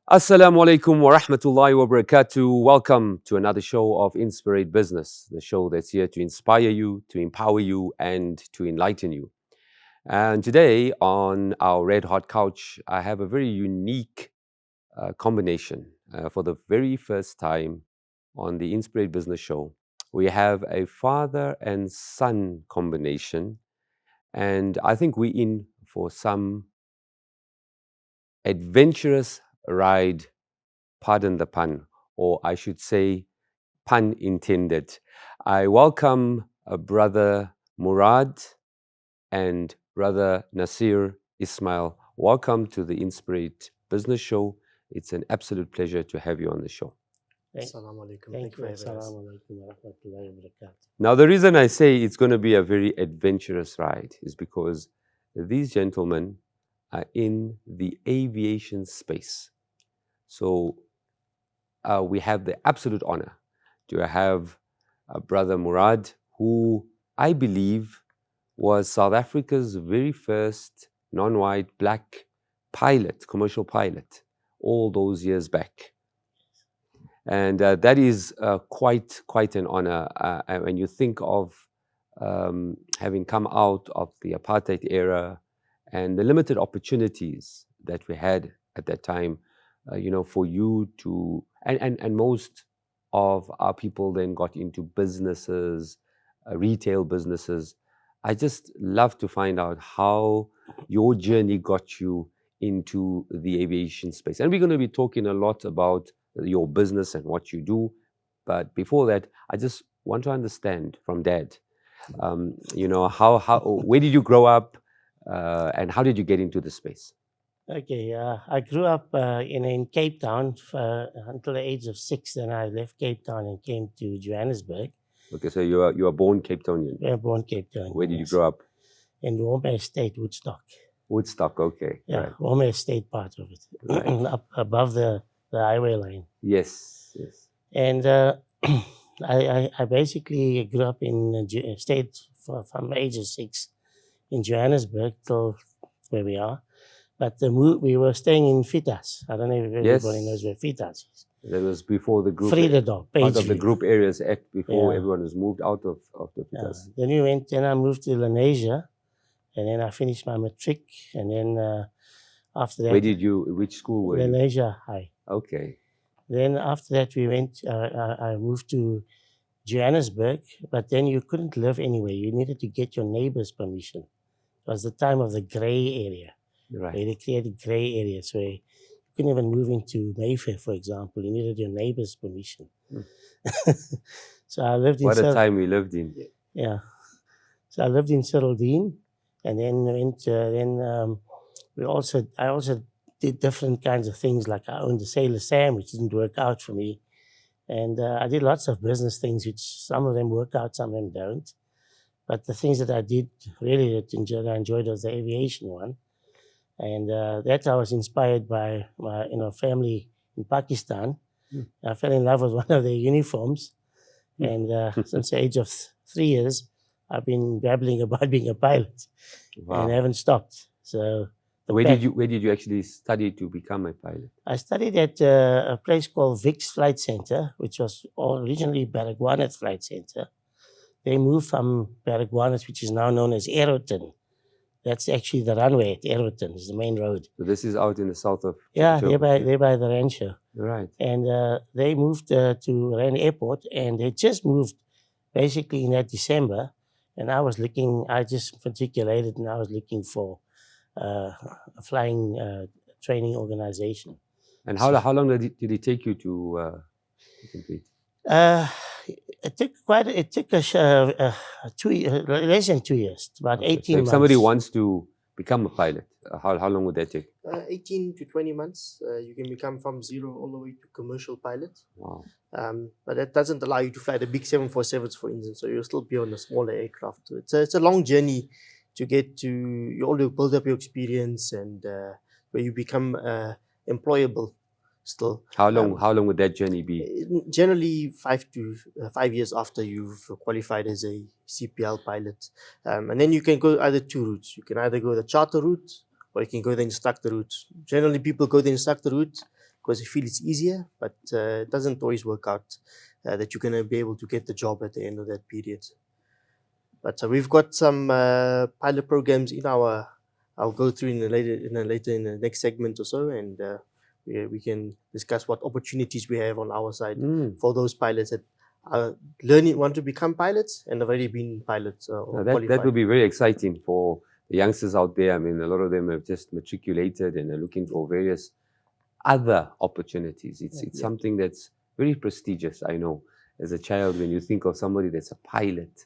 Assalamu alaikum wa rahmatullahi wa barakatuh. Welcome to another show of Inspirate Business, the show that's here to inspire you, to empower you, and to enlighten you. And today on our Red Hot Couch, I have a very unique combination. For the very first time on the Inspirate Business show, we have a father and son combination. And I think we're in for some adventurous ride, pardon the pun, or I should say, pun intended. I welcome brother Murad and brother Naseer Ismail. Welcome to the Inspirate Business Show. It's an absolute pleasure to have you on the show. Assalamu alaikum. Thank you you. for having us. Assalamu alaikum wa rahmatullahi wa barakatuh. Now, the reason I say it's going to be a very adventurous ride is because these gentlemen are in the aviation space. So we have the absolute honor to have brother Murad, who I believe was South Africa's very first non-white black pilot, commercial pilot, all those years back. And that is quite an honor. When you think of having come out of the apartheid era and the limited opportunities that we had at that time, for you to, and most of our people then got into businesses, retail businesses. I just love to find out how your journey got you into the aviation space. And we're going to be talking a lot about your business and what you do. But before that, I just want to understand from Dad, where did you grow up and how did you get into the space? Okay, I grew up in Cape Town until the age of 6. Then I left Cape Town and came to Johannesburg. Okay, so you are born Cape Townian. I was born Cape Town. Where did you grow up? In Home Estate, Woodstock. Woodstock, okay. Yeah, right. Home Estate part of it, Right. up above the highway line. Yes. And I basically grew up in stayed from the age of 6 in Johannesburg till where we are. But we were staying in Fitas. I don't know if everybody Yes. knows where Fitas is. That was before the group. Vredendorp, Part of the Pageview. Group Areas Act before Yeah. everyone was moved out of the Yeah. Fitas. Then I moved to Lenasia, and then I finished my matric, and then after that, Which school were you? Lenasia High. Okay. Then after that, I moved to Johannesburg, but then you couldn't live anywhere. You needed to get your neighbor's permission. It was the time of the grey area. Right. Where they created grey areas where you couldn't even move into Mayfair, for example. You needed your neighbor's permission. So I lived in What a time we lived in. Yeah. So I lived in Cyrildene, and then I also did different kinds of things. Like I owned the Sailor Sam, which didn't work out for me, and I did lots of business things, which some of them work out, some of them don't. But the things that I did really I enjoyed was the aviation one. And that I was inspired by my family in Pakistan. I fell in love with one of their uniforms. And since the age of 3 years, I've been babbling about being a pilot. Wow. And I haven't stopped. So Where did you actually study to become a pilot? I studied at a place called Vic's Flight Center, which was originally Baragwanath Flight Center. They moved from Baragwanath, which is now known as Aeroton. That's actually the runway at Aeroton, is the main road. So this is out in the south of... Yeah, they're by the Rancho. Right. And they moved to Rand Airport, and they just moved basically in that December. And I just matriculated, and I was looking for a flying training organization. And how long did it take you to complete? It took us less than 2 years, about 18 So if months. somebody wants to become a pilot, how long would that take? 18 to 20 months, you can become from zero all the way to commercial pilot. Wow. But that doesn't allow you to fly the big 747s, for instance. So you'll still be on a smaller aircraft. So it's a long journey to get to. You already build up your experience and where you become employable. Still, how long would that journey be? Generally 5 years after you've qualified as a CPL pilot, and then you can go either two routes. You can either go the charter route or you can go the instructor route. Generally, people go the instructor route, because they feel it's easier, but it doesn't always work out that you're going to be able to get the job at the end of that period. But we've got some pilot programs in our. I'll go through in the next segment or so, and we can discuss what opportunities we have on our side for those pilots that are learning, want to become pilots, and have already been pilots. Or that will be very exciting for the youngsters out there. I mean, a lot of them have just matriculated and are looking for various other opportunities. It's something that's very prestigious. I know, as a child, when you think of somebody that's a pilot,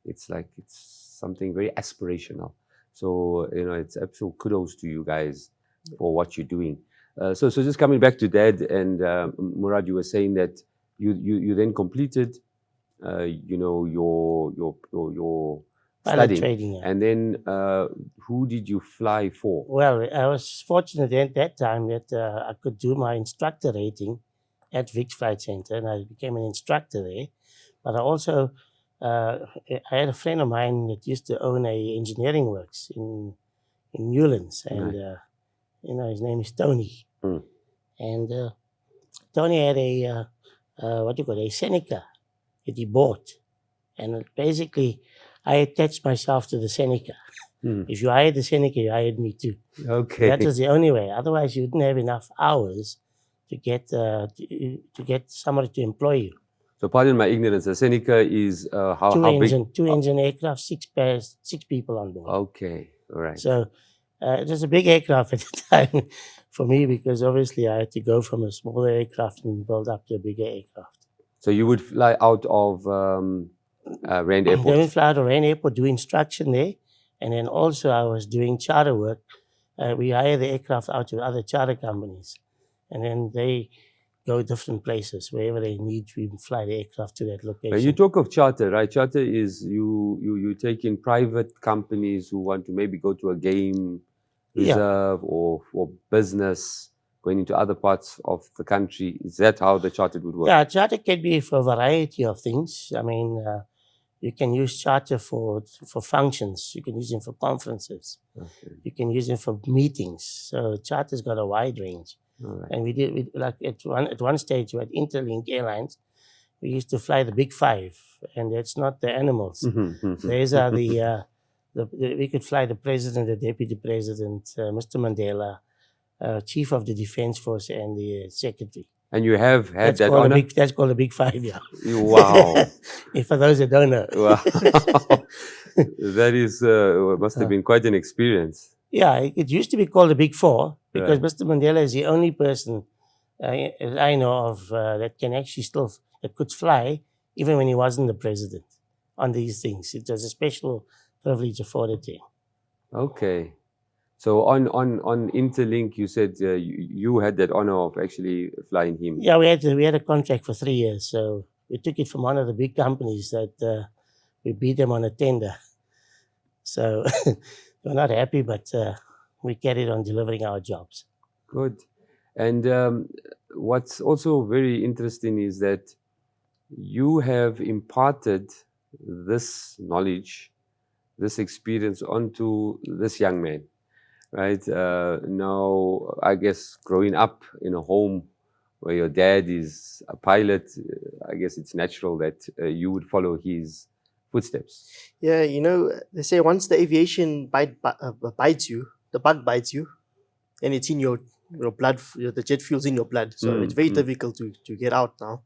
it's like it's something very aspirational. So it's absolute kudos to you guys for what you're doing. So just coming back to Dad and Murad, you were saying that you then completed, your Pilot studying, training. Yeah. and then who did you fly for? Well, I was fortunate at that time that I could do my instructor rating at Vic Flight Center, and I became an instructor there. But I also I had a friend of mine that used to own a engineering works in Newlands, and his name is Tony. And Tony had a Seneca that he bought, and basically I attached myself to the Seneca. If you hired the Seneca, you hired me too. Okay, That was the only way. Otherwise, you didn't have enough hours to get somebody to employ you. So pardon my ignorance. A Seneca is how big? Two engine aircraft, 6 people on board. Okay, all right. So it was a big aircraft at the time for me, because obviously I had to go from a smaller aircraft and build up to a bigger aircraft. So you would fly out of Rand Airport? Then we fly out of Rand Airport, do instruction there, and then also I was doing charter work. We hire the aircraft out to other charter companies, and then they go different places. Wherever they need, we fly the aircraft to that location. When you talk of charter, right? Charter is you take in private companies who want to maybe go to a game reserve or for business, going into other parts of the country. Is that how the charter would work? Yeah, charter can be for a variety of things. I mean, you can use charter for functions. You can use them for conferences. Okay. You can use them for meetings. So charter's got a wide range. All right. And we like at one stage at Interlink Airlines, we used to fly the Big Five, and that's not the animals. These are we could fly the president, the deputy president, Mr. Mandela, chief of the defense force, and the secretary. And you have had That's that called honor? That's called a Big Five, yeah. Wow. For those that don't know. Wow. That is must have been quite an experience. Yeah, it used to be called the Big Four, because Right. Mr. Mandela is the only person I know of that can actually that could fly even when he wasn't the president on these things. It was a special privilege afforded to him. Okay. So on Interlink, you said you had that honor of actually flying him. Yeah, we had a contract for 3 years, so we took it from one of the big companies that we beat them on a tender. So we're not happy, but we carried on delivering our jobs. Good. And what's also very interesting is that you have imparted this knowledge, this experience onto this young man, right? Now, I guess growing up in a home where your dad is a pilot, I guess it's natural that you would follow his footsteps. Yeah, they say once the aviation bites you, the bug bites you, and it's in your blood, the jet fuel's in your blood. So it's very difficult to get out now.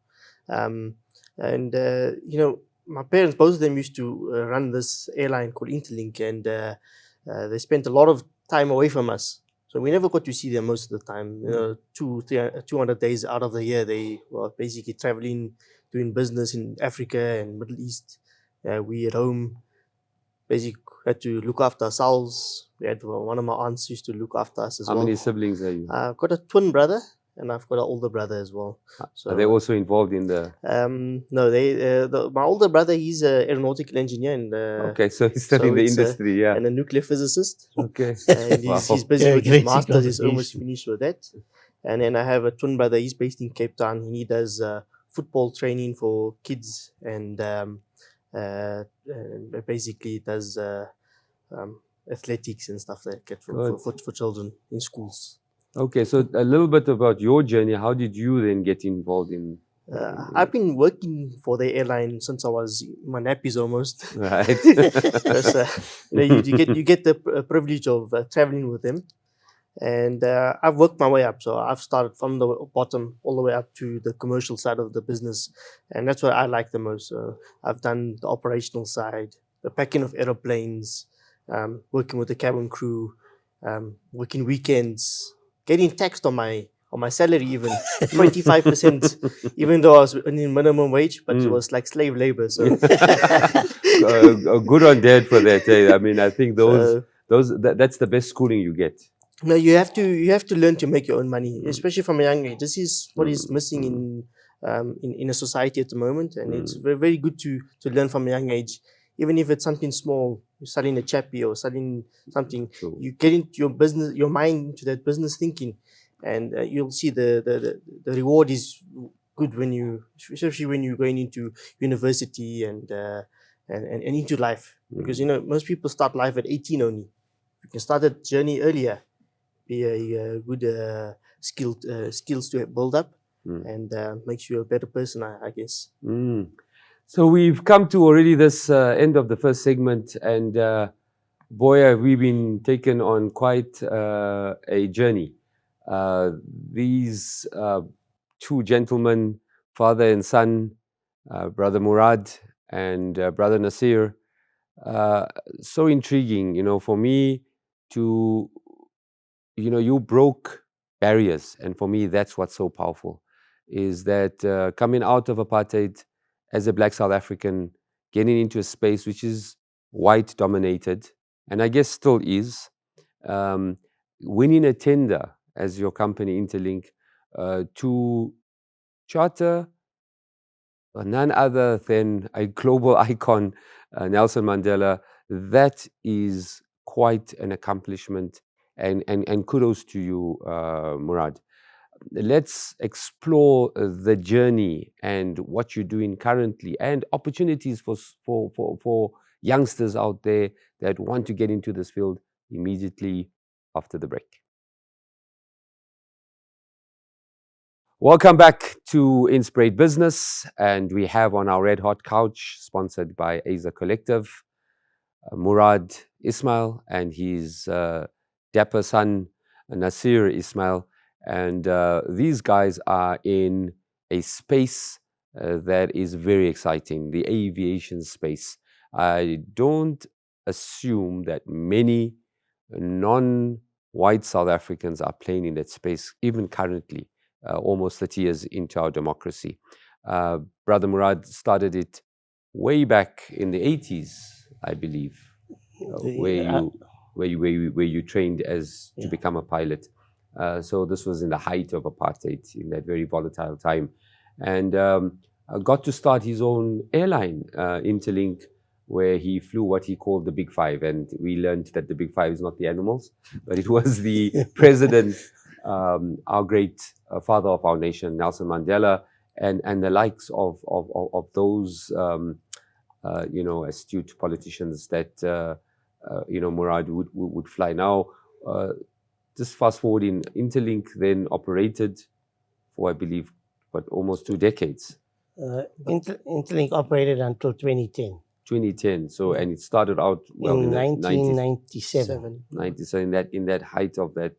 My parents, both of them used to run this airline called Interlink, and they spent a lot of time away from us. So we never got to see them most of the time. 200 days out of the year, they were basically traveling, doing business in Africa and Middle East. We at home basically had to look after ourselves. We had one of my aunts used to look after us as well. How many siblings are you? I've got a twin brother, and I've got an older brother as well. So, are they also involved in the... No, my older brother, he's an aeronautical engineer. And, okay, so he's still in the industry, yeah. And a nuclear physicist. Okay. And he's busy with his master's. He's almost qualification. finished with that. And then I have a twin brother. He's based in Cape Town. And he does football training for kids, and basically does athletics and stuff like that for children in schools. Okay, so a little bit about your journey. How did you then get involved in I've been working for the airline since I was my nappies almost. right? Because you get the privilege of traveling with them, and I've worked my way up. So I've started from the bottom all the way up to the commercial side of the business, and that's what I like the most. So I've done the operational side, the packing of aeroplanes, working with the cabin crew, working weekends, getting taxed on my salary even 25%, even though I was earning minimum wage, but it was like slave labor. So Good on dad for that. I mean, I think so that's the best schooling you get. no, you have to learn to make your own money, especially from a young age. This is what is missing Mm. in a society at the moment, and it's Mm. very, very good to learn from a young age, even if it's something small. You're studying a chappy or studying something, True. you get into your business, your mind into that business thinking, and you'll see the reward is good when you, especially when you're going into university and into life, because most people start life at 18 only. You can start that journey earlier, be a good skills to build up, Mm. and makes you a better person, I guess. Mm. So we've come to already this end of the first segment, and boy, have we been taken on quite a journey. These two gentlemen, father and son, brother Murad and brother Naseer, uh, so intriguing, for me to, you broke barriers. And for me, that's what's so powerful, is that coming out of apartheid as a black South African, getting into a space which is white dominated, and I guess still is, um, winning a tender as your company Interlink to charter none other than a global icon, Nelson Mandela. That is quite an accomplishment, and kudos to you, Murad. Let's explore the journey and what you're doing currently, and opportunities for youngsters out there that want to get into this field immediately after the break. Welcome back to Inspirate Business, and we have on our red hot couch, sponsored by Aza Collective, Murad Ismail and his dapper son Naseer Ismail, and these guys are in a space that is very exciting, the aviation space. I don't assume that many non-white South Africans are playing in that space, even currently, almost 30 years into our democracy. Brother Murad started it way back in the 80s, I believe, where The, you trained as to yeah. become a pilot. So this was in the height of apartheid, in that very volatile time, and got to start his own airline, Interlink, where he flew what he called the Big Five, and we learned that the Big Five is not the animals, but it was the president, our great father of our nation, Nelson Mandela, and the likes of those astute politicians that Murad would fly. Now, just fast forward, in Interlink then operated for, I believe, almost 2 decades. Interlink operated until 2010. 2010. So, and it started out well in in the 90s, 1997. 97, in that height of that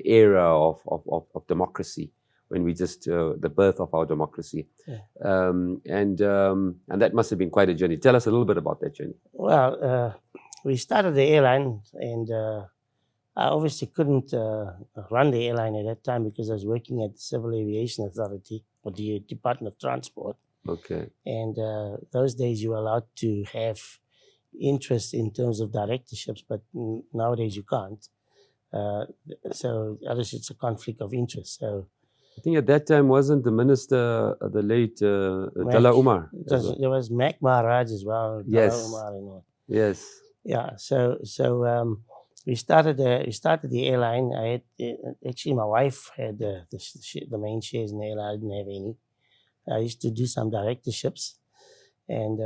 era of democracy, when we just the birth of our democracy. Yeah. And that must have been quite a journey. Tell us a little bit about that journey. Well, we started the airline, and I obviously couldn't run the airline at that time because I was working at the Civil Aviation Authority, or the Department of Transport. Okay. And those days you were allowed to have interest in terms of directorships, but nowadays you can't. So obviously it's a conflict of interest. So I think at that time wasn't the minister, the late Dalla Umar. There was Mac Maharaj as well. Yes. Dalla Umar and all. Yes. Yeah. So we started the airline. I had actually, my wife had the main shares in the airline. I didn't have any. I used to do some directorships, and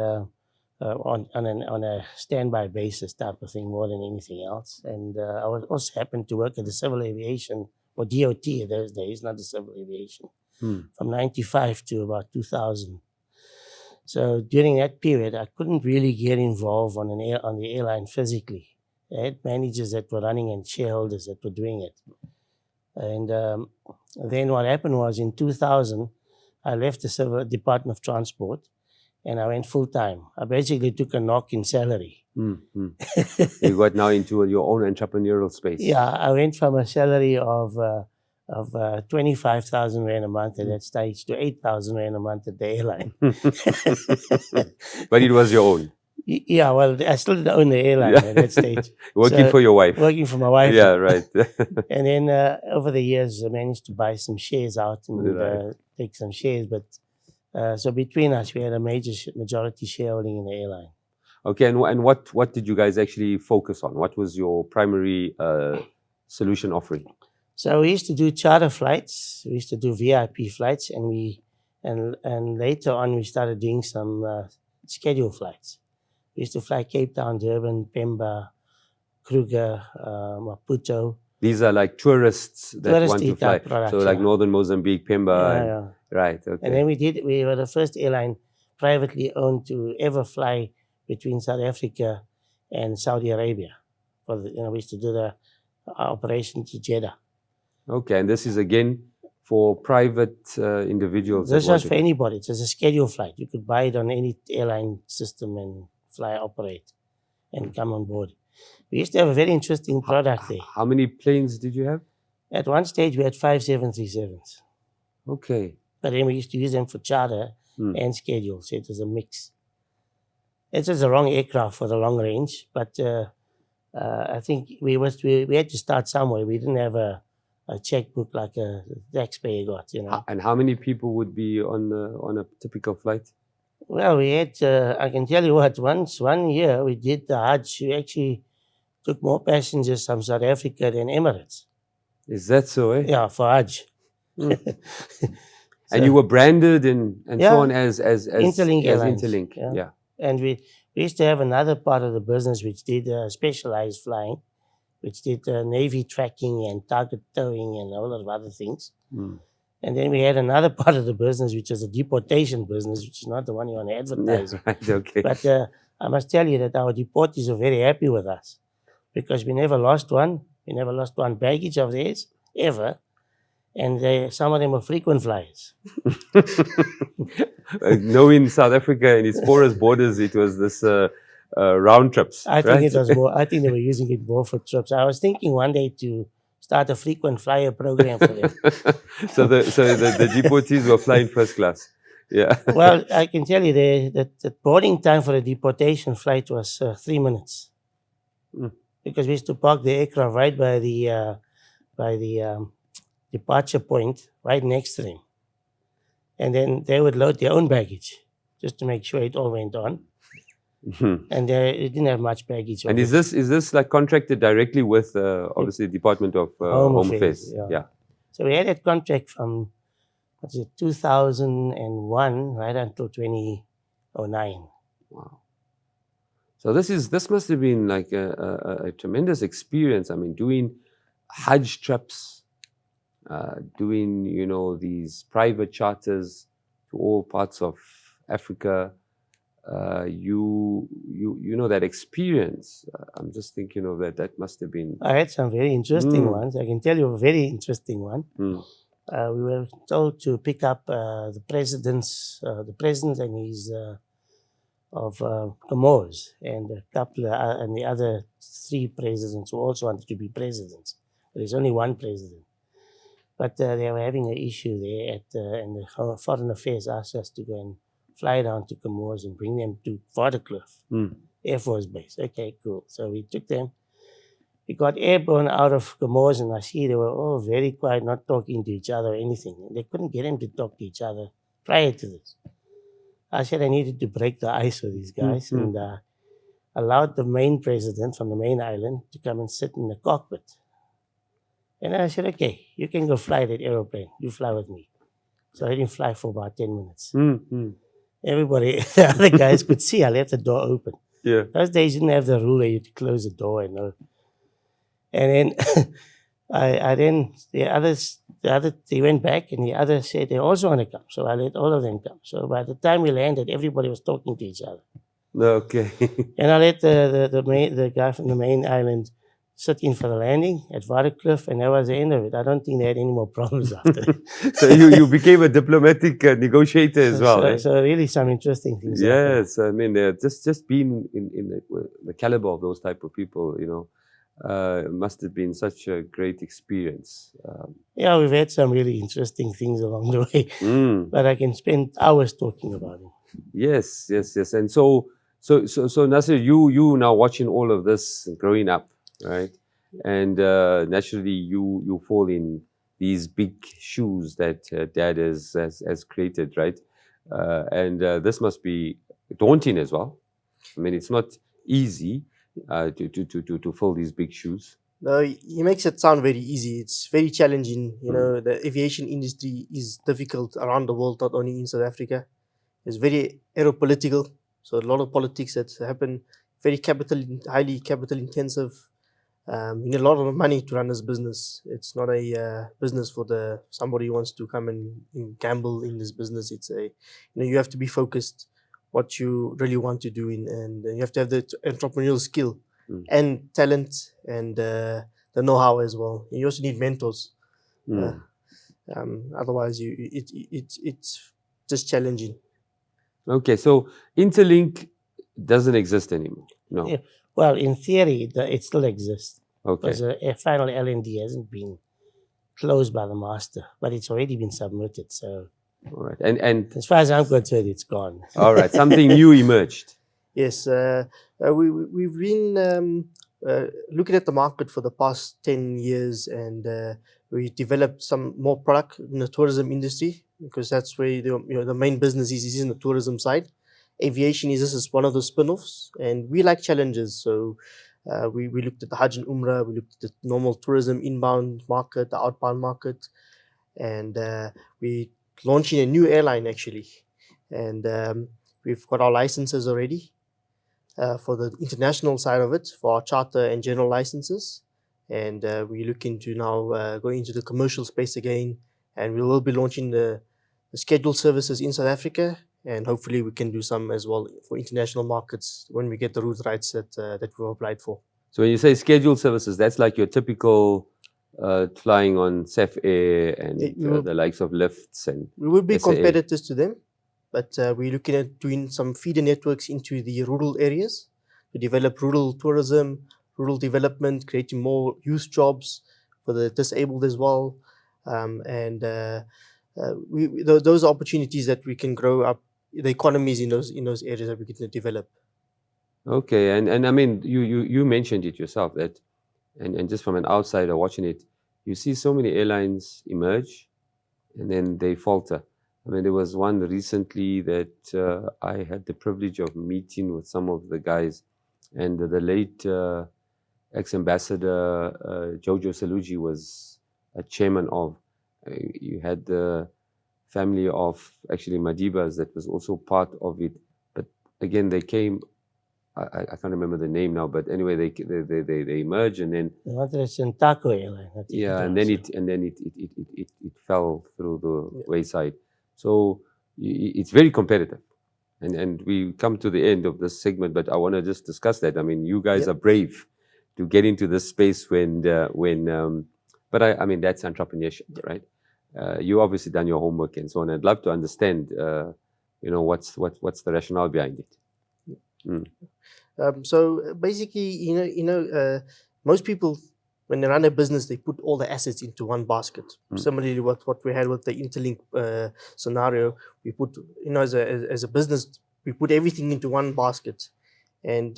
on a standby basis type of thing more than anything else. And I was also happened to work at the civil aviation, or DOT in those days, not the civil aviation, from 95 to about 2000. So during that period, I couldn't really get involved on the airline physically. I had managers that were running and shareholders that were doing it. And then what happened was in 2000, I left the Civil Department of Transport and I went full time. I basically took a knock in salary. You got now into your own entrepreneurial space. Yeah, I went from a salary of 25,000 Rand a month at that stage to 8,000 Rand a month at the airline. But it was your own. Yeah, well, I still didn't own the airline at that stage. Working for your wife. Working for my wife. Yeah, right. And then over the years, I managed to buy some shares out and take some shares. But so between us, we had a majority shareholding in the airline. Okay, and what did you guys actually focus on? What was your primary solution offering? So we used to do charter flights. We used to do VIP flights, and later on we started doing some scheduled flights. We used to fly Cape Town, Durban, Pemba, Kruger, Maputo. These are like tourists that want to fly. Products, so like northern Mozambique, Pemba. Right, okay. And then we were the first airline privately owned to ever fly between South Africa and Saudi Arabia. We used to do the operation to Jeddah. Okay, and this is again for private individuals? This was for anybody. It was a scheduled flight. You could buy it on any airline system and fly, operate, and come on board. We used to have a very interesting product there. How many planes did you have? At one stage, we had 5 737s. Okay. But then we used to use them for charter and schedule, so it was a mix. It was the wrong aircraft for the long range, but I think we had to start somewhere. We didn't have a checkbook like a taxpayer got, And how many people would be on a typical flight? Well, we had, I can tell you what, one year we did the Hajj. We actually took more passengers from South Africa than Emirates. Is that so, eh? Yeah, for Hajj. And you were branded and so on as Interlink Airlines. Interlink. Yeah. And we used to have another part of the business which did specialized flying, which did Navy tracking and target towing and a whole lot of other things. And then we had another part of the business, which is a deportation business, which is not the one you want to advertise. Yeah, right, okay. But I must tell you that our deportees are very happy with us because we never lost one. We never lost one baggage of theirs, ever. And some of them were frequent flyers. Knowing South Africa and its porous borders, it was this round trips. I think it was more. I think they were using it more for trips. I was thinking one day to start a frequent flyer program for them. so the deportees were flying first class. Yeah. Well, I can tell you the boarding time for a deportation flight was 3 minutes, because we used to park the aircraft right by the departure point, right next to them, and then they would load their own baggage just to make sure it all went on. And they didn't have much baggage. And is this like contracted directly with obviously the Department of Home Affairs? Yeah. So we had that contract from 2001 right until 2009. Wow. So this must have been like a tremendous experience. I mean, doing Hajj trips, doing these private charters to all parts of Africa. You know that experience. I'm just thinking of that must have been. I had some very interesting ones. I can tell you a very interesting one. We were told to pick up the president and his of Comoros, and a couple and the other 3 presidents who also wanted to be presidents. There's only one president, but they were having an issue there and the Foreign Affairs asked us to go and fly down to Comoros and bring them to Waterkloof Air Force Base. Okay, cool. So we took them. We got airborne out of Comoros and Naseer. They were all very quiet, not talking to each other or anything. They couldn't get them to talk to each other prior to this. I said I needed to break the ice with these guys and allowed the main president from the main island to come and sit in the cockpit. And I said, okay, you can go fly that aeroplane. You fly with me. So I didn't fly for about 10 minutes. everybody, the other guys could see I left the door open. Yeah. Those days you didn't have the rule that you had to close the door and all. And then I then the other they went back and the others said they also want to come. So I let all of them come. So by the time we landed, everybody was talking to each other. Okay. And I let the guy from the main island sit in for the landing at Waterkloof, and that was the end of it. I don't think they had any more problems after. So you became a diplomatic negotiator as well. Eh? So really some interesting things happened. Yes, I mean, just being in the caliber of those type of people, must have been such a great experience. Yeah, we've had some really interesting things along the way, but I can spend hours talking about them. Yes. And so Naseer, you now watching all of this growing up, right? And naturally, you fall in these big shoes that Dad has created, right? And this must be daunting as well. I mean, it's not easy to fill these big shoes. No, he makes it sound very easy. It's very challenging. The aviation industry is difficult around the world, not only in South Africa. It's very aeropolitical, so a lot of politics that happen. Very highly capital intensive. You need a lot of money to run this business. It's not a business for somebody who wants to come and gamble in this business. It's you have to be focused what you really want to do, and you have to have the entrepreneurial skill and talent and the know-how as well. You also need mentors. Otherwise, it's just challenging. Okay, so Interlink doesn't exist anymore. No. Yeah. Well, in theory, it still exists. Okay. Because a final L&D hasn't been closed by the master, but it's already been submitted. So, all right. And as far as I'm concerned, it's gone. All right. Something new emerged. Yes, we've been looking at the market for the past 10 years, and we developed some more product in the tourism industry, because that's where the main business is in the tourism side. Aviation is one of the spin-offs, and we like challenges. So we looked at the Hajj and Umrah, we looked at the normal tourism inbound market, the outbound market, and we launching a new airline actually, and we've got our licenses already for the international side of it, for our charter and general licenses, and we're looking to now go into the commercial space again, and we will be launching the scheduled services in South Africa. And hopefully we can do some as well for international markets when we get the route rights that we've applied for. So when you say scheduled services, that's like your typical flying on SAF Air and the likes of lifts and we will be SAA. competitors to them, but we're looking at doing some feeder networks into the rural areas to develop rural tourism, rural development, creating more youth jobs for the disabled as well, and those are opportunities that we can grow up the economies in those areas that we can develop. Okay, and I mean you mentioned it yourself that, and just from an outsider watching it, you see so many airlines emerge, and then they falter. I mean, there was one recently that I had the privilege of meeting with some of the guys, and the late ex-ambassador Jojo Saluji was a chairman of. You had the family of actually Madibas that was also part of it, but again they came. I can't remember the name now, but anyway they emerged, and then Taco airline. Yeah, and then it fell through the wayside. So it's very competitive, and we come to the end of this segment, but I want to just discuss that. I mean, you guys are brave to get into this space but I mean that's entrepreneurship, right? You obviously done your homework and so on. I'd love to understand, what's the rationale behind it. So basically, most people when they run a business, they put all the assets into one basket. Similarly, what we had with the Interlink scenario, we put as a business, we put everything into one basket, and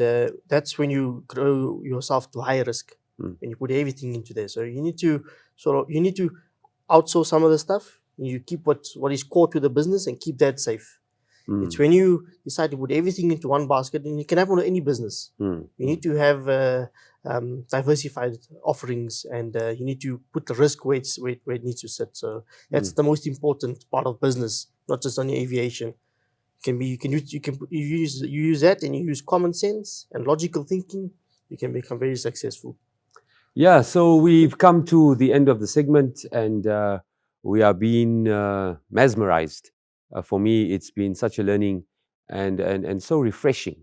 that's when you grow yourself to high risk. When you put everything into there, so you need to outsource some of the stuff. You keep what is core to the business and keep that safe. It's when you decide to put everything into one basket, and you can have any business. You need to have diversified offerings, and you need to put the risk where it needs to sit. So that's the most important part of business, not just only aviation. You use that, and you use common sense and logical thinking. You can become very successful. Yeah, so we've come to the end of the segment, and we are being mesmerized. For me, it's been such a learning and so refreshing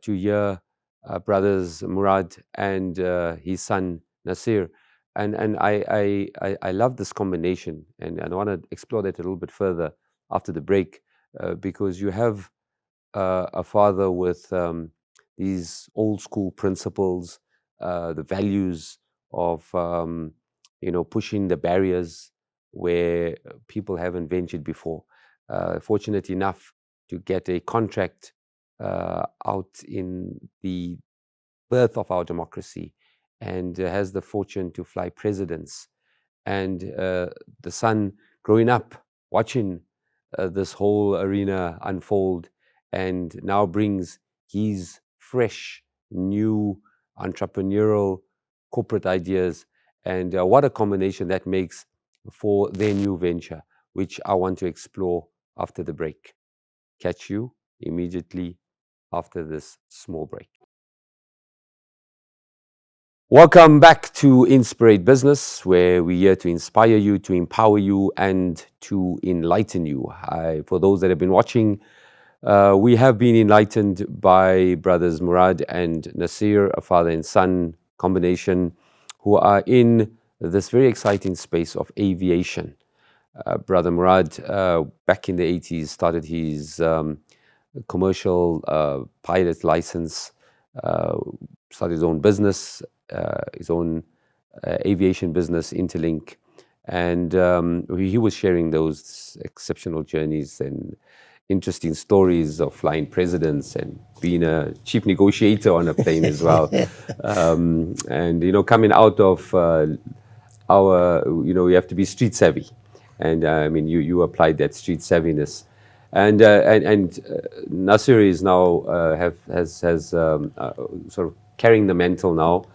to hear brothers Murad and his son Naseer. And I love this combination, and I want to explore that a little bit further after the break, because you have a father with these old school principles, the values of pushing the barriers where people haven't ventured before. Fortunate enough to get a contract out in the birth of our democracy, and has the fortune to fly presidents, and the son growing up watching this whole arena unfold, and now brings his fresh, new entrepreneurial corporate ideas. And what a combination that makes for their new venture, which I want to explore after the break. Catch you immediately after this small break. Welcome back to Inspirate Business, where we're here to inspire you, to empower you, and to enlighten you. For those that have been watching, we have been enlightened by brothers Murad and Naseer, a father and son combination, who are in this very exciting space of aviation. Brother Murad, back in the 80s, started his commercial pilot license, started his own business, his own aviation business, Interlink. And he was sharing those exceptional journeys and interesting stories of flying presidents and being a chief negotiator on a plane as well. And, coming out of you have to be street savvy. And I mean, you applied that street savviness. And Naseer is now has sort of carrying the mantle now,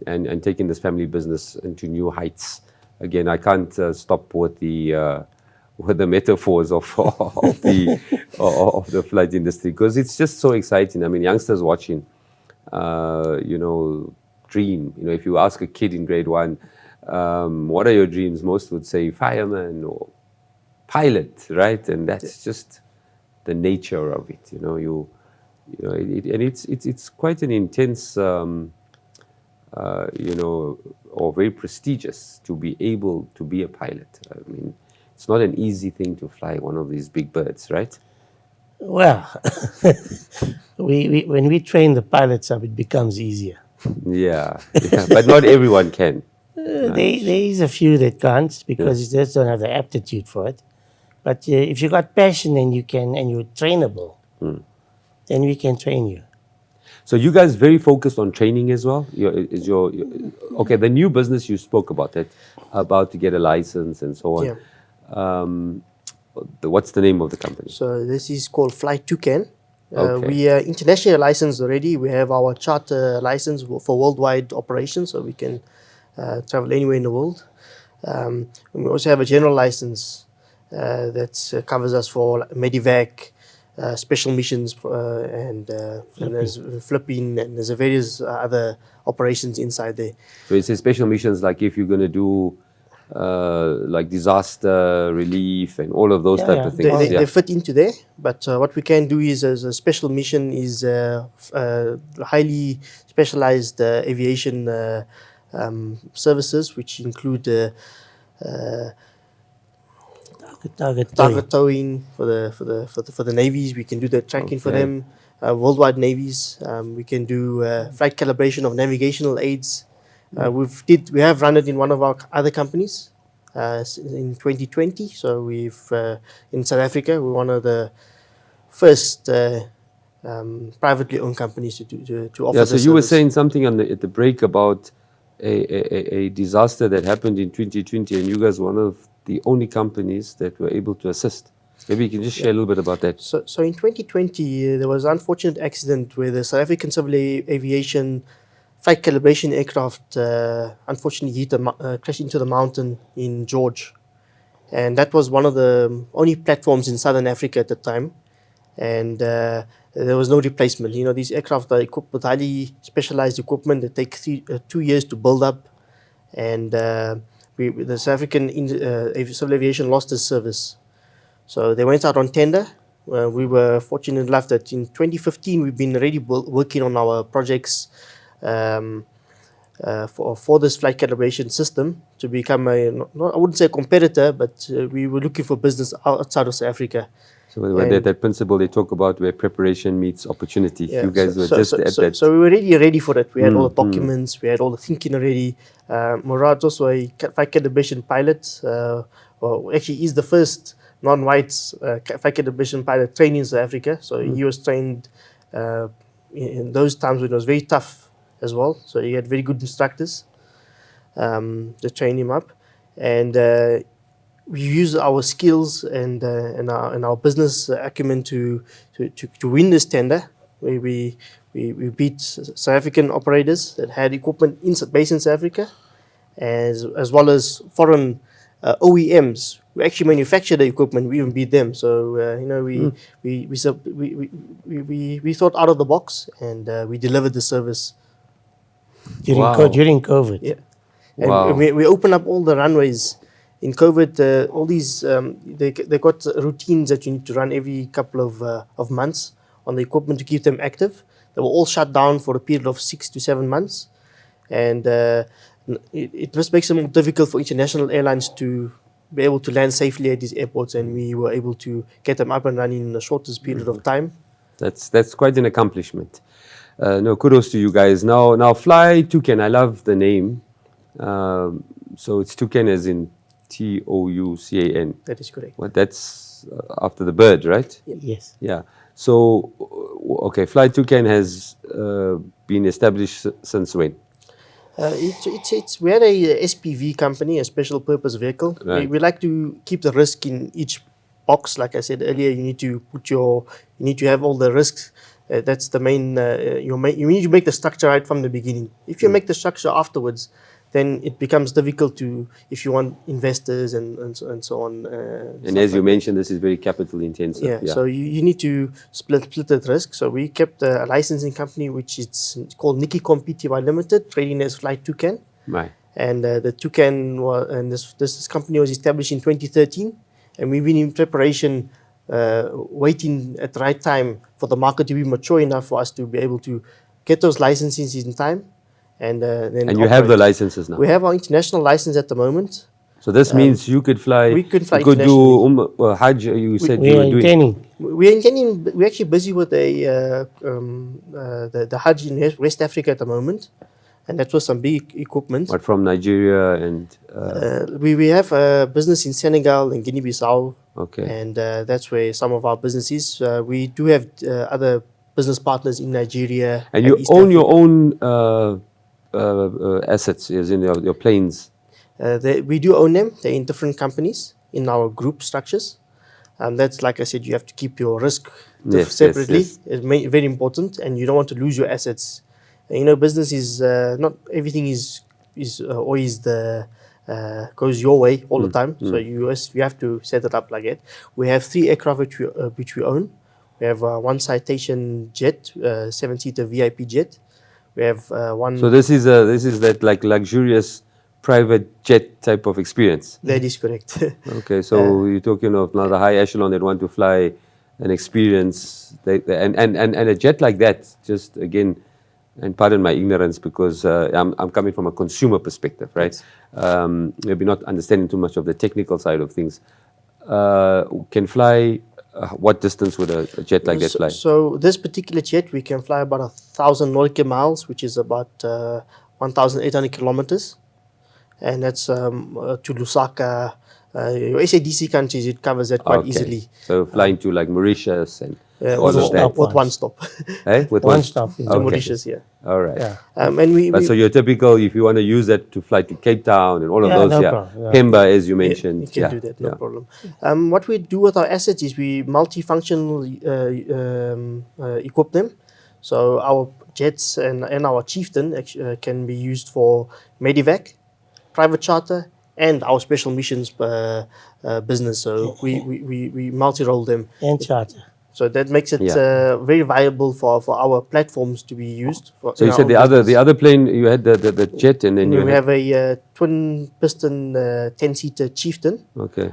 and taking this family business into new heights. Again, I can't stop with the metaphors of the flight industry, because it's just so exciting. I mean, youngsters watching, dream. If you ask a kid in grade 1, what are your dreams? Most would say fireman or pilot, right? And that's just the nature of it. And it's quite an intense, or very prestigious to be able to be a pilot. I mean, it's not an easy thing to fly one of these big birds, right? Well, when we train the pilots up, it becomes easier. Yeah, but not everyone can. There is a few that can't, because they just don't have the aptitude for it. But if you got passion and you're trainable, then we can train you. So you guys very focused on training as well? Okay, the new business you spoke about it, about to get a license and so on. Yeah. What's the name of the company? So this is called Fly Toucan. Okay. We are internationally licensed already. We have our charter license for worldwide operations, so we can travel anywhere in the world. And we also have a general license that covers us for medevac, special missions, and there's flipping, and there's various other operations inside there. So it's a special missions, like if you're going to do like disaster relief and all of those type of things. They fit into there, but what we can do is, as a special mission, is highly specialized aviation services, which include target towing for the navies. We can do the tracking for them. Worldwide navies. We can do flight calibration of navigational aids. We have run it in one of our other companies in 2020. So we've in South Africa, we're one of the first privately owned companies to offer. Yeah. So you were saying something at the break about a disaster that happened in 2020, and you guys were one of the only companies that were able to assist. Maybe you can just share a little bit about that. So in 2020, there was an unfortunate accident where the South African Civil Aviation flight calibration aircraft unfortunately crashed into the mountain in George. And that was one of the only platforms in Southern Africa at the time and there was no replacement. You know, these aircraft are equipped with highly specialized equipment that take 2 years to build up, and the South African Civil Aviation lost this service. So they went out on tender. We were fortunate enough that in 2015 we've been already working on our projects for this flight calibration system to become I wouldn't say a competitor, but we were looking for business outside of South Africa. So when that principle they talk about where preparation meets opportunity, Yeah, you guys were just at that. So we were ready for it. We had all the documents, we had all the thinking already. Murad's also a flight calibration pilot. Well, actually, he's the first non-white flight calibration pilot trained in South Africa. So he was trained in those times when it was very tough as well. So he had very good instructors to train him up, and we use our skills and our business acumen to win this tender. We beat South African operators that had equipment based in South Africa, as well as foreign OEMs who actually manufacture the equipment. We even beat them. So we thought out of the box, and we delivered the service during COVID. Yeah, and Wow. we opened up all the runways. In COVID, all these they got routines that you need to run every couple of months on the equipment to keep them active. They were all shut down for a period of 6 to 7 months, and it just makes it more difficult for international airlines to be able to land safely at these airports. And we were able to get them up and running in the shortest period of time. That's quite an accomplishment. No, kudos to you guys. Now Fly Toucan. I love the name. So it's Toucan as in Toucan. That is correct. Well, that's after the bird, right? Yes. Yeah. So, okay, Fly Toucan has been established since when? We had a SPV company, a special purpose vehicle. Right. We like to keep the risk in each box. Like I said earlier, you need to have all the risks. That's the main. You need to make the structure right from the beginning. If you make the structure afterwards, then it becomes difficult if you want investors and so on. And as you mentioned, this is very capital intensive. Yeah, so you need to split that risk. So we kept a licensing company, which is called Nikicom Pty Limited, trading as Fly Toucan. Right. And the Toucan this company was established in 2013, and we've been in preparation, waiting at the right time for the market to be mature enough for us to be able to get those licenses in time. And then you have the licenses now. We have our international license at the moment. So this means you could fly. We could fly You could do Hajj. You said you were doing. We're actually busy with the Hajj in West Africa at the moment, and that was some big equipment. But from Nigeria and. We have a business in Senegal and Guinea-Bissau. Okay. And that's where some of our business is. We do have other business partners in Nigeria. And you East own Africa. your own assets, as in your planes. We do own them. They're in different companies in our group structures. That's, like I said, you have to keep your risk separately. Yes. It's very important, and you don't want to lose your assets. And, business is not everything is always goes your way all the time. So you have to set it up like that. We have 3 aircraft which we own. We have one Citation jet, 7-seater VIP jet. We have one. So this is that like luxurious private jet type of experience. That is correct. Okay, so you're talking of now the high echelon that want to fly an experience, and a jet like that. Just again, and pardon my ignorance because I'm coming from a consumer perspective, right? Maybe not understanding too much of the technical side of things. Can fly. What distance would a jet like that fly? So this particular jet, we can fly about 1,000 nautical miles, which is about 1,800 kilometers, and that's to Lusaka. Your SADC countries, it covers that quite easily. So flying to like Mauritius and all with of that. one stop. With One stop. To Mauritius, yeah. All right. Yeah. And So you're typical, if you want to use that to fly to Cape Town and all of those, no problem, yeah. Pemba, as you mentioned. you can do that, no problem. What we do with our assets is we multifunctional equip them. So our jets and our Chieftain can be used for medevac, private charter, and our special missions business. So we multi-role them. And charter. So that makes it Yeah. very viable for our platforms to be used. So you said the other plane, you had the jet, and then we you had, have a twin piston 10-seater Chieftain. okay.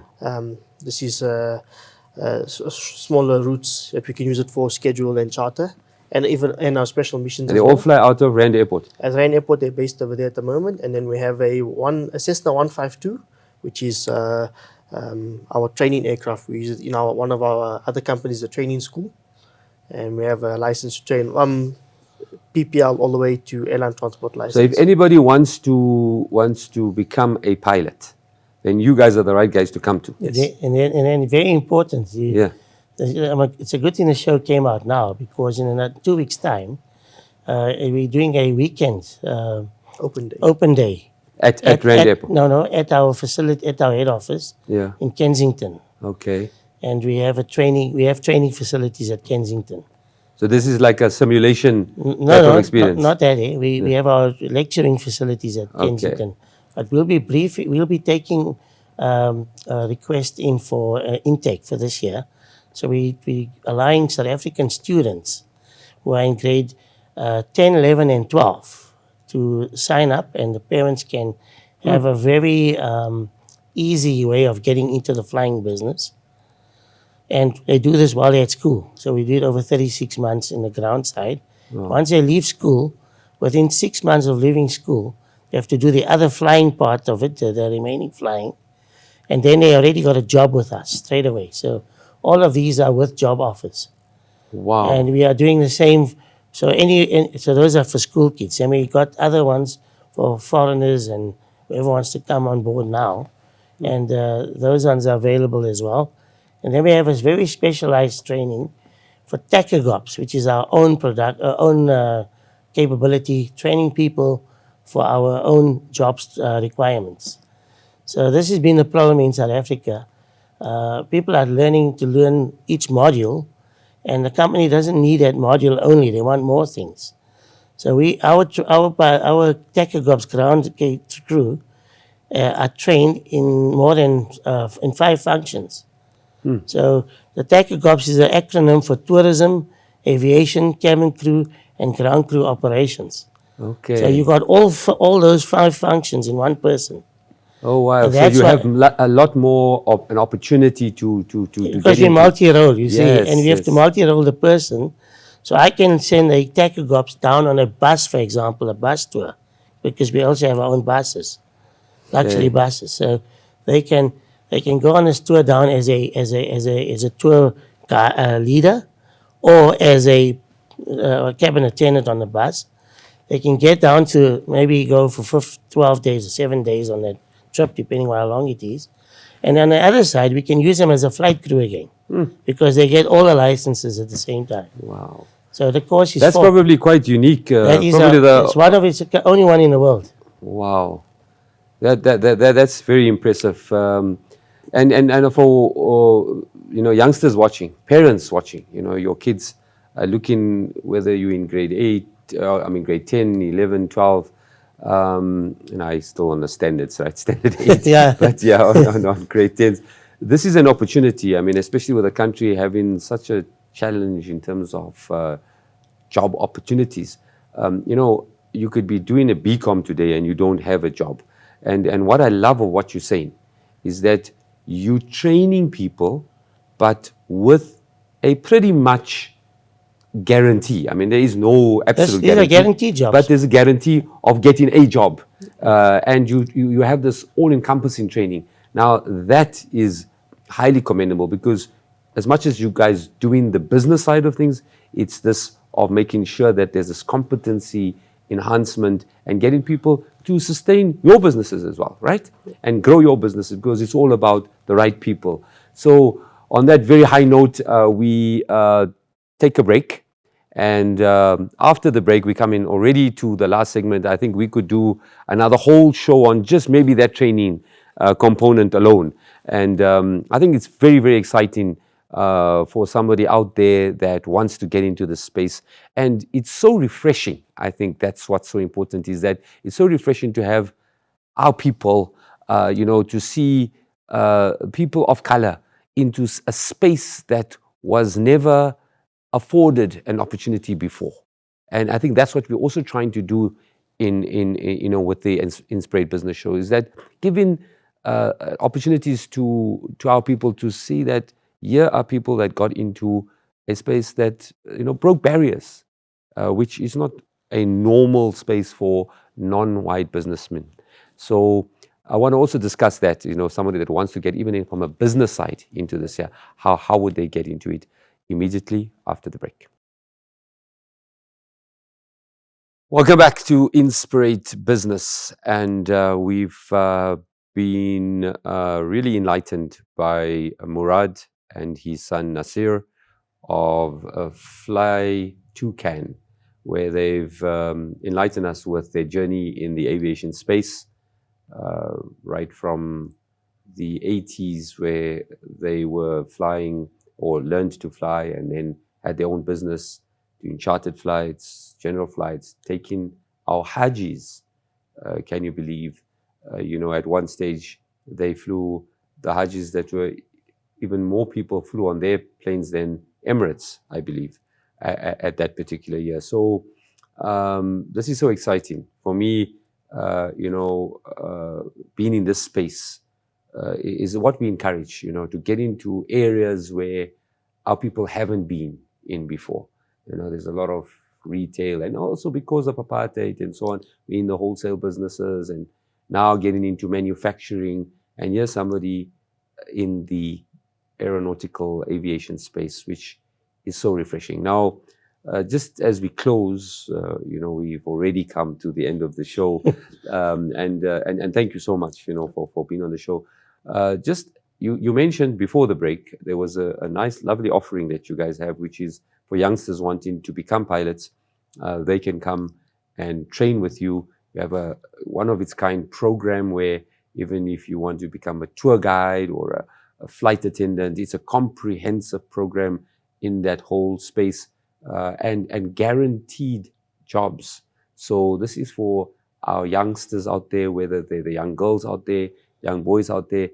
This is smaller routes that we can use it for schedule and charter, and even in our special missions. And as they well. all fly out of Rand Airport. At Rand Airport, they're based over there at the moment, and then we have a Cessna 152, which is our training aircraft. We use it in one of our other companies, the training school, and we have a license to train PPL all the way to airline transport license. So if anybody wants to become a pilot, then you guys are the right guys to come to. Yes. And then very important, Yeah. it's a good thing the show came out now, because in 2 weeks' time, we're doing a weekend Open day. At Rand Airport. No, at our facility, at our head office Yeah. in Kensington. Okay. And we have training facilities at Kensington. So this is like a simulation type of experience. Not that. We have our lecturing facilities at Kensington. But we'll be taking a request in for intake for this year. So we allowing South African students who are in grade 10, 11, and 12 to sign up, and the parents can have a very easy way of getting into the flying business. And they do this while they're at school. So we do it over 36 months in the ground side. Wow. Once they leave school, within 6 months of leaving school, they have to do the other flying part of it, the remaining flying. And then they already got a job with us straight away. So all of these are with job offers. Wow. And we are doing the same. So so those are for school kids. And we got other ones for foreigners and whoever wants to come on board now. And those ones are available as well. And then we have a very specialized training for tachographs, which is our own capability, training people for our own jobs requirements. So this has been the problem in South Africa. People are learning to learn each module, and the company doesn't need that module only. They want more things. So our tachographs ground crew are trained in more than in 5 functions. So the tachographs is an acronym for tourism, aviation, cabin crew, and ground crew operations. Okay. So you got all those 5 functions in one person. Oh wow! And So you have a lot more of an opportunity to because we're multi-role, you see, Yes, and we have to multi-role the person. So I can send a tachographs down on a bus, for example, a bus tour, because we also have our own buses, luxury buses. So they can go on this tour down as a tour leader, or as a cabin attendant on the bus. They can get down to maybe go for 12 days or 7 days on that trip, depending on how long it is. And on the other side, we can use them as a flight crew again, because they get all the licenses at the same time. Wow. So the course is That's probably quite unique. It's the only one in the world. Wow. That's very impressive. And for youngsters watching, parents watching, your kids are looking, whether you're in grade 8, grade 10, 11, 12. I still on the standards, right? Standard 8. Yeah. But yeah, on grade 10s. This is an opportunity. I mean, especially with the country having such a challenge in terms of job opportunities. You could be doing a BCom today and you don't have a job. And what I love of what you're saying is that you training people, but with a pretty much guarantee. I mean, there is no absolute These are guarantee. guaranteed jobs. But there's a guarantee of getting a job. And you have this all-encompassing training. Now, that is highly commendable, because as much as you guys doing the business side of things, it's this of making sure that there's this competency enhancement and getting people to sustain your businesses as well, right? And grow your businesses, because it's all about the right people. So on that very high note, we take a break. And after the break, we come in already to the last segment. I think we could do another whole show on just maybe that training component alone. And I think it's very, very exciting for somebody out there that wants to get into this space. And it's so refreshing. I think that's what's so important, is that it's so refreshing to have our people, to see people of color into a space that was never afforded an opportunity before. And I think that's what we're also trying to do in with the Inspirate Business Show, is that giving opportunities to our people to see that here are people that got into a space that broke barriers, which is not a normal space for non-white businessmen. So I want to also discuss that, somebody that wants to get even in from a business side into this here, how would they get into it immediately after the break. Welcome back to Inspirate Business, and we've been really enlightened by Murad and his son Naseer of Fly Toucan, where they've enlightened us with their journey in the aviation space, right from the 80s, where they were flying or learned to fly and then had their own business, doing chartered flights, general flights, taking our Hajis. Can you believe? At one stage, they flew the Hajis that were even more people flew on their planes than Emirates, I believe, at that particular year. So this is so exciting for me. Being in this space is what we encourage. To get into areas where our people haven't been in before. There's a lot of retail, and also because of apartheid and so on, we're in the wholesale businesses, and now getting into manufacturing. And here's somebody in the aeronautical aviation space, which is so refreshing. Now, just as we close, we've already come to the end of the show, and thank you so much, for being on the show. You mentioned before the break there was a nice, lovely offering that you guys have, which is for youngsters wanting to become pilots. They can come and train with you. You have a one-of-its-kind program where even if you want to become a tour guide or a flight attendant, it's a comprehensive program in that whole space, and guaranteed jobs. So this is for our youngsters out there, whether they're the young girls out there, young boys out there.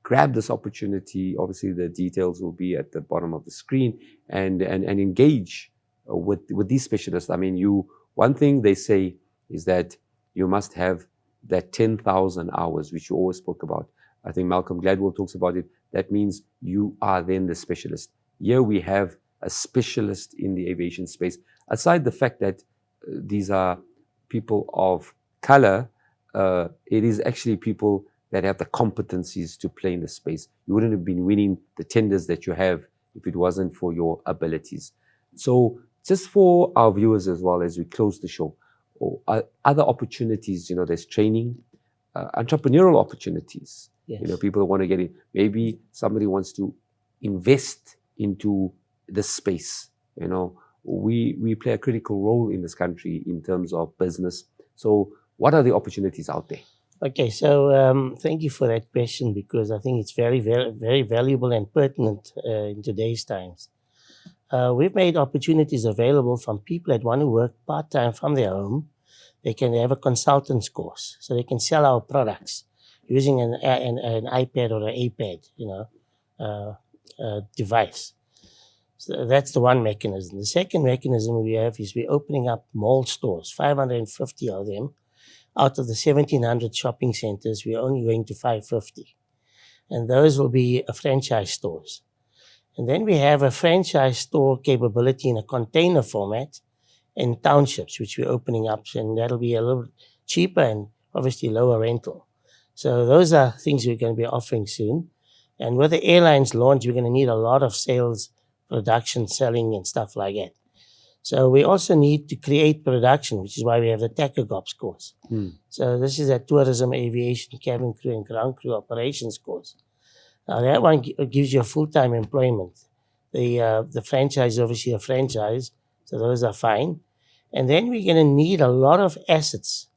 Grab this opportunity. Obviously, the details will be at the bottom of the screen, and engage with these specialists. I mean, one thing they say is that you must have that 10,000 hours, which you always spoke about. I think Malcolm Gladwell talks about it. That means you are then the specialist. Here we have a specialist in the aviation space. Aside the fact that these are people of color, it is actually people that have the competencies to play in the space. You wouldn't have been winning the tenders that you have if it wasn't for your abilities. So just for our viewers as well, as we close the show, or other opportunities, there's training, entrepreneurial opportunities. Yes. People want to get in. Maybe somebody wants to invest into this space. We play a critical role in this country in terms of business. So what are the opportunities out there? Okay, so thank you for that question, because I think it's very, very, very valuable and pertinent in today's times. We've made opportunities available from people that want to work part-time from their home. They can have a consultant's course, so they can sell our products using an iPad or an iPad, device. So that's the one mechanism. The second mechanism we have is we're opening up mall stores, 550 of them. Out of the 1,700 shopping centers, we're only going to 550. And those will be franchise stores. And then we have a franchise store capability in a container format in townships, which we're opening up. And that'll be a little cheaper and obviously lower rental. So those are things we're going to be offering soon. And with the airlines launch, we're going to need a lot of sales, production, selling, and stuff like that. So we also need to create production, which is why we have the tachogops course. So this is a tourism, aviation, cabin crew, and ground crew operations course. Now that one gives you a full-time employment. The franchise is obviously a franchise, so those are fine. And then we're going to need a lot of assets.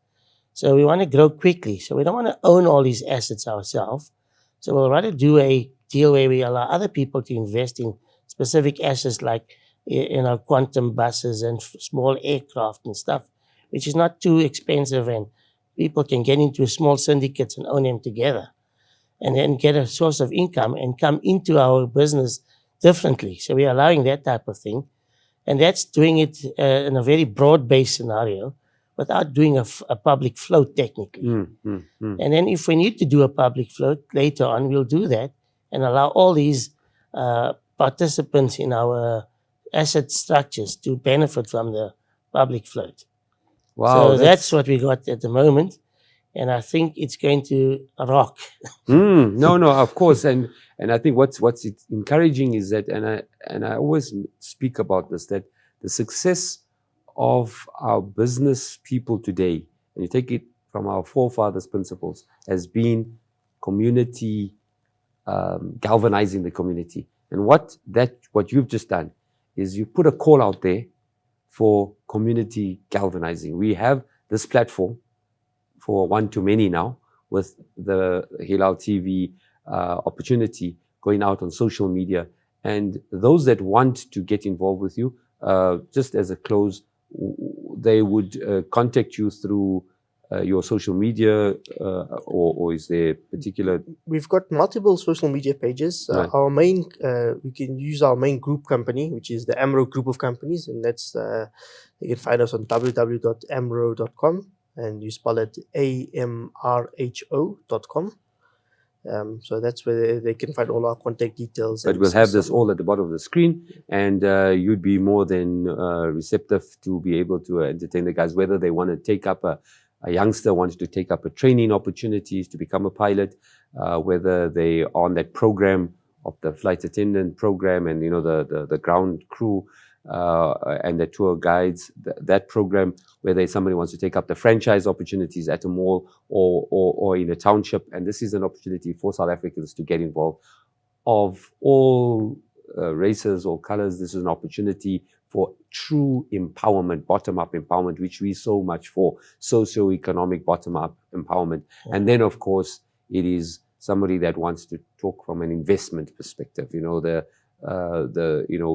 So we want to grow quickly. So we don't want to own all these assets ourselves. So we'll rather do a deal where we allow other people to invest in specific assets like quantum buses and small aircraft and stuff, which is not too expensive, and people can get into small syndicates and own them together and then get a source of income and come into our business differently. So we're allowing that type of thing. And that's doing it in a very broad-based scenario without doing a public float technically. And then if we need to do a public float later on, we'll do that and allow all these participants in our asset structures to benefit from the public float. Wow, So that's what we got at the moment. And I think it's going to rock. No, of course. And I think what's encouraging is that, and I always speak about this, that the success of our business people today, and you take it from our forefathers' principles, has been community, galvanizing the community. And what you've just done is you put a call out there for community galvanizing. We have this platform for one to many now with the Hilaal TV opportunity going out on social media. And those that want to get involved with you, just as a close, they would contact you through your social media, or is there particular? We've got multiple social media pages. Right. Our main, we can use our main group company, which is the AMRO group of companies, and that's you can find us on www.amro.com, and you spell it AMRHO.com. So that's where they can find all our contact details. But we'll have this all at the bottom of the screen, and you'd be more than receptive to be able to entertain the guys, whether they want to take up a youngster wants to take up a training opportunities to become a pilot, whether they are on that program of the flight attendant program and the ground crew and the tour guides, that program, whether somebody wants to take up the franchise opportunities at a mall or in a township. And this is an opportunity for South Africans to get involved of all races or colors. This is an opportunity for true empowerment, bottom-up empowerment, which we so much for, socio-economic bottom-up empowerment. And then, of course, it is somebody that wants to talk from an investment perspective,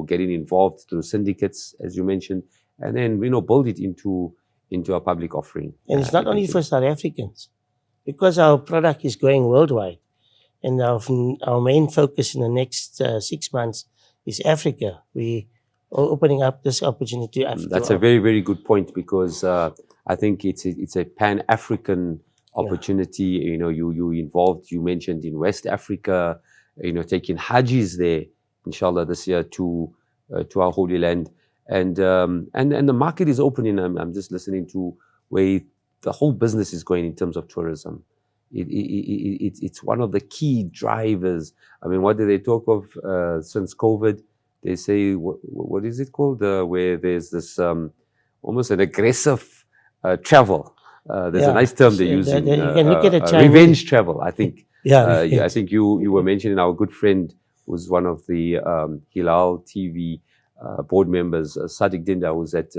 getting involved through syndicates, as you mentioned, and then, build it into a public offering. And it's not only for South Africans, because our product is going worldwide. And our main focus in the next 6 months is Africa. We are opening up this opportunity to Africa. That's a very, very good point, because I think it's a Pan-African opportunity. You involved, you mentioned in West Africa, taking Hajis there, inshallah, this year to our Holy Land. And the market is opening. I'm just listening to where the whole business is going in terms of tourism. It's one of the key drivers. I mean, what do they talk of since COVID? They say, what is it called? Where there's this almost an aggressive travel. There's a nice term they use. You can look at a revenge travel, I think. Yeah, I think you were mentioning our good friend who's one of the Hilaal TV board members, Sadiq Dinda, who's at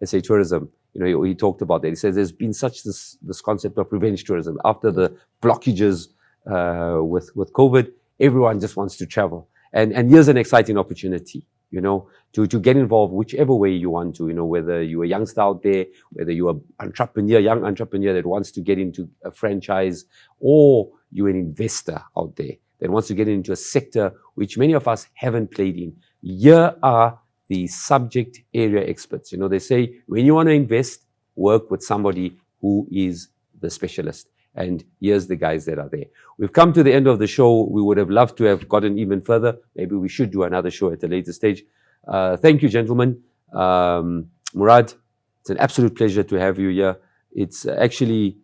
SA Tourism. He talked about that. He says there's been such this concept of revenge tourism. After the blockages with COVID, everyone just wants to travel. And here's an exciting opportunity, to get involved whichever way you want to, whether you're a youngster out there, whether you're an entrepreneur, young entrepreneur that wants to get into a franchise, or you're an investor out there that wants to get into a sector which many of us haven't played in. Here are the subject area experts. They say when you want to invest, work with somebody who is the specialist. And here's the guys that are there. We've come to the end of the show. We would have loved to have gotten even further. Maybe we should do another show at a later stage. Thank you, gentlemen. Murad, it's an absolute pleasure to have you here. It's actually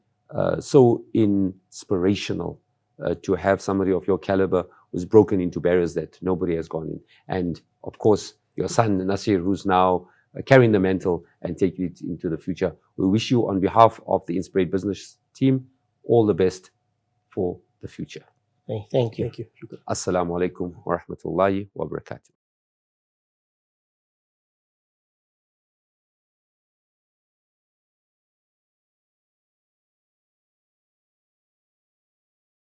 so inspirational to have somebody of your caliber who's broken into barriers that nobody has gone in. And of course, your son, Naseer, who's now carrying the mantle and taking it into the future. We wish you, on behalf of the Inspirate business team, all the best for the future. Thank you. Thank you. Assalamu alaikum wa rahmatullahi wa barakatuh.